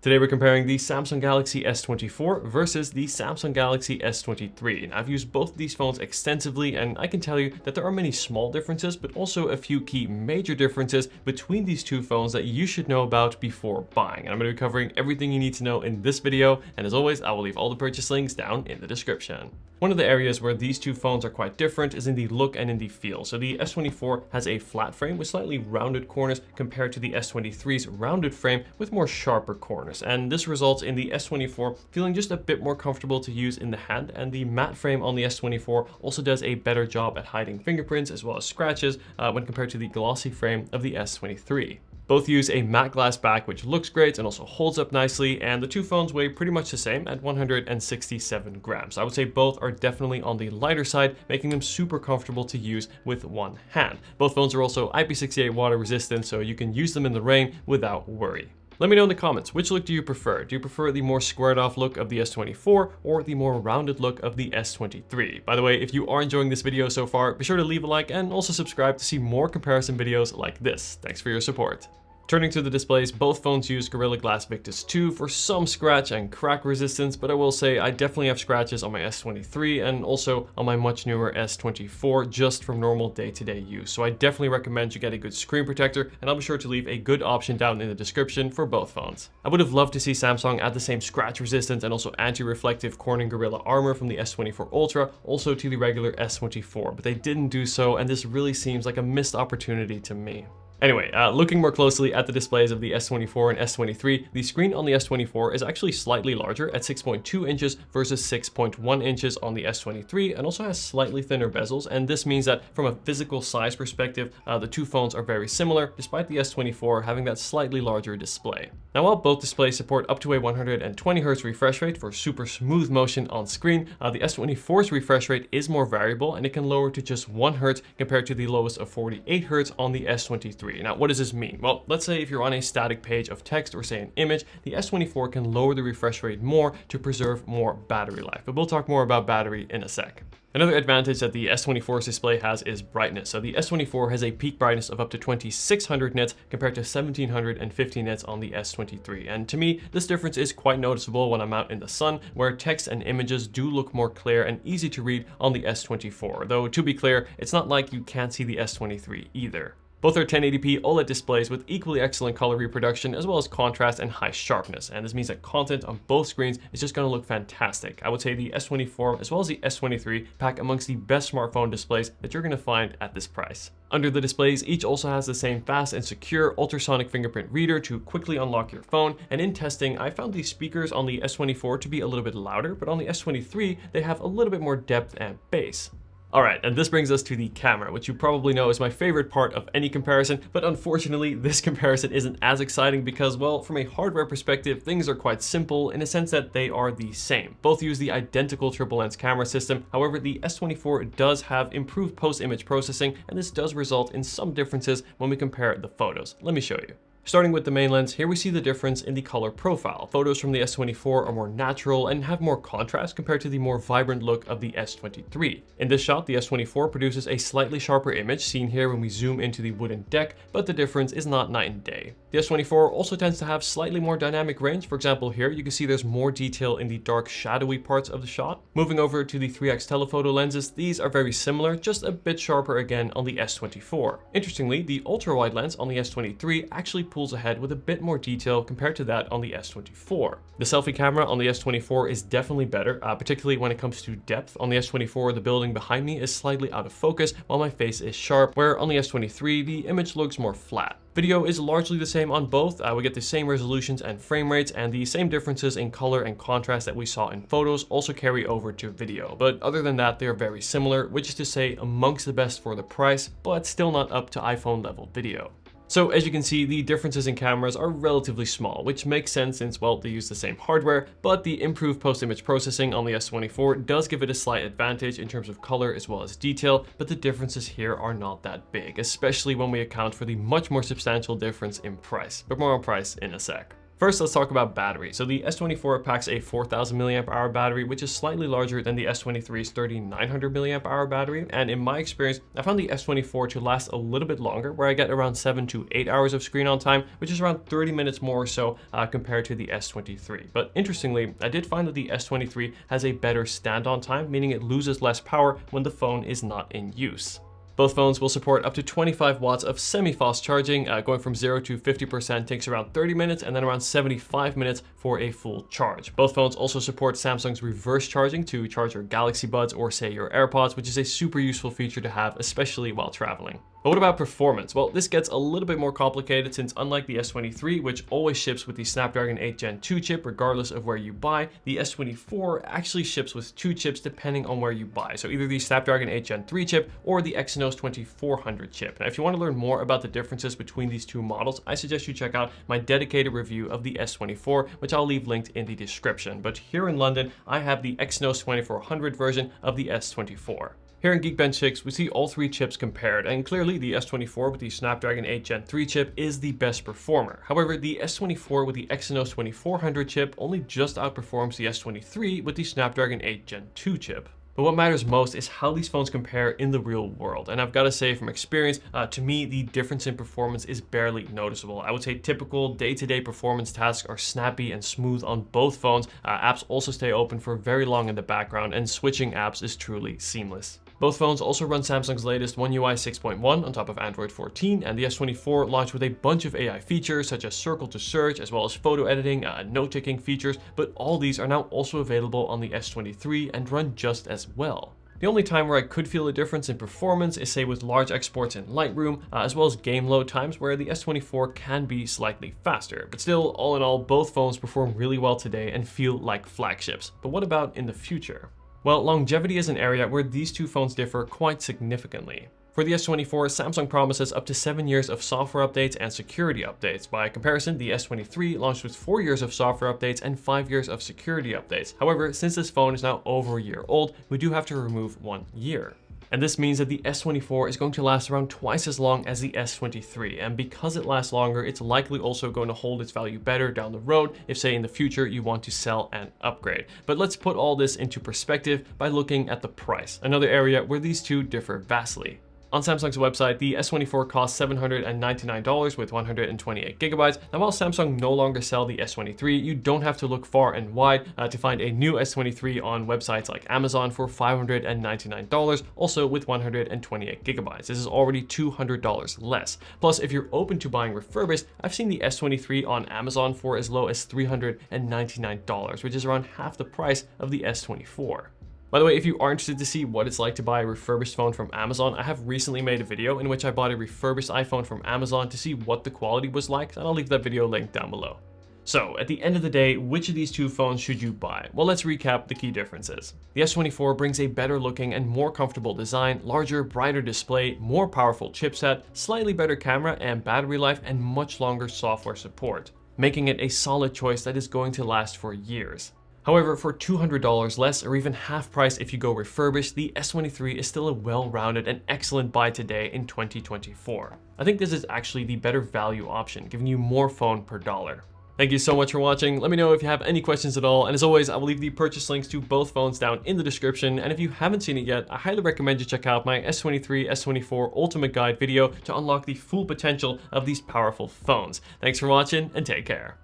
Today we're comparing the Samsung Galaxy S24 versus the Samsung Galaxy S23. And I've used both of these phones extensively, and I can tell you that there are many small differences, but also a few key major differences between these two phones that you should know about before buying. And I'm going to be covering everything you need to know in this video, and as always, I will leave all the purchase links down in the description. One of the areas where these two phones are quite different is in the look and in the feel. So the S24 has a flat frame with slightly rounded corners compared to the S23's rounded frame with more sharper corners. And this results in the S24 feeling just a bit more comfortable to use in the hand, and the matte frame on the S24 also does a better job at hiding fingerprints as well as scratches when compared to the glossy frame of the S23. Both use a matte glass back, which looks great and also holds up nicely, and the two phones weigh pretty much the same at 167 grams. I would say both are definitely on the lighter side, making them super comfortable to use with one hand. Both phones are also IP68 water resistant, so you can use them in the rain without worry. Let me know in the comments, which look do you prefer? Do you prefer the more squared off look of the S24 or the more rounded look of the S23? By the way, if you are enjoying this video so far, be sure to leave a like and also subscribe to see more comparison videos like this. Thanks for your support. Turning to the displays, both phones use Gorilla Glass Victus 2 for some scratch and crack resistance, but I will say I definitely have scratches on my S23 and also on my much newer S24 just from normal day-to-day use. So I definitely recommend you get a good screen protector, and I'll be sure to leave a good option down in the description for both phones. I would have loved to see Samsung add the same scratch resistance and also anti-reflective Corning Gorilla armor from the S24 Ultra also to the regular S24, but they didn't do so, and this really seems like a missed opportunity to me. Anyway, looking more closely at the displays of the S24 and S23, the screen on the S24 is actually slightly larger at 6.2 inches versus 6.1 inches on the S23, and also has slightly thinner bezels, and this means that from a physical size perspective, the two phones are very similar, despite the S24 having that slightly larger display. Now, while both displays support up to a 120Hz refresh rate for super smooth motion on screen, the S24's refresh rate is more variable, and it can lower to just 1 Hz compared to the lowest of 48 Hz on the S23. Now, what does this mean? Well, let's say if you're on a static page of text or say an image, the S24 can lower the refresh rate more to preserve more battery life, but we'll talk more about battery in a sec. Another advantage that the S24's display has is brightness. So the S24 has a peak brightness of up to 2600 nits compared to 1750 nits on the S23. And to me, this difference is quite noticeable when I'm out in the sun, where text and images do look more clear and easy to read on the S24. Though to be clear, it's not like you can't see the S23 either. Both are 1080p OLED displays with equally excellent color reproduction as well as contrast and high sharpness, and this means that content on both screens is just going to look fantastic. I would say the S24 as well as the S23 pack amongst the best smartphone displays that you're going to find at this price. Under the displays, each also has the same fast and secure ultrasonic fingerprint reader to quickly unlock your phone, and in testing, I found the speakers on the S24 to be a little bit louder, but on the S23, they have a little bit more depth and bass. Alright, and this brings us to the camera, which you probably know is my favorite part of any comparison, but unfortunately this comparison isn't as exciting because, well, from a hardware perspective, things are quite simple in a sense that they are the same. Both use the identical triple lens camera system, however the S24 does have improved post-image processing, and this does result in some differences when we compare the photos. Let me show you. Starting with the main lens, here we see the difference in the color profile. Photos from the S24 are more natural and have more contrast compared to the more vibrant look of the S23. In this shot, the S24 produces a slightly sharper image, seen here when we zoom into the wooden deck, but the difference is not night and day. The S24 also tends to have slightly more dynamic range. For example, here you can see there's more detail in the dark shadowy parts of the shot. Moving over to the 3x telephoto lenses, these are very similar, just a bit sharper again on the S24. Interestingly, the ultra-wide lens on the S23 actually pulls ahead with a bit more detail compared to that on the S24. The selfie camera on the S24 is definitely better, particularly when it comes to depth. On the S24, the building behind me is slightly out of focus while my face is sharp, where on the S23, the image looks more flat. Video is largely the same on both. We get the same resolutions and frame rates, and the same differences in color and contrast that we saw in photos also carry over to video. But other than that, they are very similar, which is to say amongst the best for the price, but still not up to iPhone level video. So as you can see, the differences in cameras are relatively small, which makes sense since, well, they use the same hardware, but the improved post-image processing on the S24 does give it a slight advantage in terms of color as well as detail, but the differences here are not that big, especially when we account for the much more substantial difference in price. But more on price in a sec. First, let's talk about battery. So the S24 packs a 4000 milliamp hour battery, which is slightly larger than the S23's 3900 milliamp hour battery. And in my experience, I found the S24 to last a little bit longer, where I get around 7 to 8 hours of screen on time, which is around 30 minutes more or so compared to the S23. But interestingly, I did find that the S23 has a better stand-on time, meaning it loses less power when the phone is not in use. Both phones will support up to 25 watts of semi-fast charging. Going from 0 to 50% takes around 30 minutes and then around 75 minutes for a full charge. Both phones also support Samsung's reverse charging to charge your Galaxy Buds or say your AirPods, which is a super useful feature to have, especially while traveling. But what about performance? Well, this gets a little bit more complicated since unlike the S23, which always ships with the Snapdragon 8 Gen 2 chip regardless of where you buy, the S24 actually ships with 2 chips depending on where you buy. So either the Snapdragon 8 Gen 3 chip or the Exynos 2400 chip. Now, if you want to learn more about the differences between these two models, I suggest you check out my dedicated review of the S24, which I'll leave linked in the description. But here in London, I have the Exynos 2400 version of the S24. Here in Geekbench 6, we see all 3 chips compared, and clearly the S24 with the Snapdragon 8 Gen 3 chip is the best performer. However, the S24 with the Exynos 2400 chip only just outperforms the S23 with the Snapdragon 8 Gen 2 chip. But what matters most is how these phones compare in the real world. And I've got to say from experience, to me, the difference in performance is barely noticeable. I would say typical day-to-day performance tasks are snappy and smooth on both phones. Apps also stay open for very long in the background, and switching apps is truly seamless. Both phones also run Samsung's latest One UI 6.1 on top of Android 14, and the S24 launched with a bunch of AI features such as circle to search, as well as photo editing, note-taking features, but all these are now also available on the S23 and run just as well. The only time where I could feel a difference in performance is say with large exports in Lightroom, as well as game load times where the S24 can be slightly faster. But still, all in all, both phones perform really well today and feel like flagships. But what about in the future? Well, longevity is an area where these two phones differ quite significantly. For the S24, Samsung promises up to 7 years of software updates and security updates. By comparison, the S23 launched with 4 years of software updates and 5 years of security updates. However, since this phone is now over a year old, we do have to remove 1 year. And this means that the S24 is going to last around twice as long as the S23. And because it lasts longer, it's likely also going to hold its value better down the road if, say, in the future you want to sell and upgrade. But let's put all this into perspective by looking at the price, another area where these two differ vastly. On Samsung's website, the S24 costs $799 with 128 gigabytes. Now, while Samsung no longer sell the S23, you don't have to look far and wide to find a new S23 on websites like Amazon for $599, also with 128 gigabytes. This is already $200 less. Plus, if you're open to buying refurbished, I've seen the S23 on Amazon for as low as $399, which is around half the price of the S24. By the way, if you are interested to see what it's like to buy a refurbished phone from Amazon, I have recently made a video in which I bought a refurbished iPhone from Amazon to see what the quality was like, and I'll leave that video linked down below. So, at the end of the day, which of these two phones should you buy? Well, let's recap the key differences. The S24 brings a better looking and more comfortable design, larger, brighter display, more powerful chipset, slightly better camera and battery life, and much longer software support, making it a solid choice that is going to last for years. However, for $200 less or even half price if you go refurbished, the S23 is still a well-rounded and excellent buy today in 2024. I think this is actually the better value option, giving you more phone per dollar. Thank you so much for watching. Let me know if you have any questions at all. And as always, I will leave the purchase links to both phones down in the description. And if you haven't seen it yet, I highly recommend you check out my S23, S24 Ultimate Guide video to unlock the full potential of these powerful phones. Thanks for watching and take care.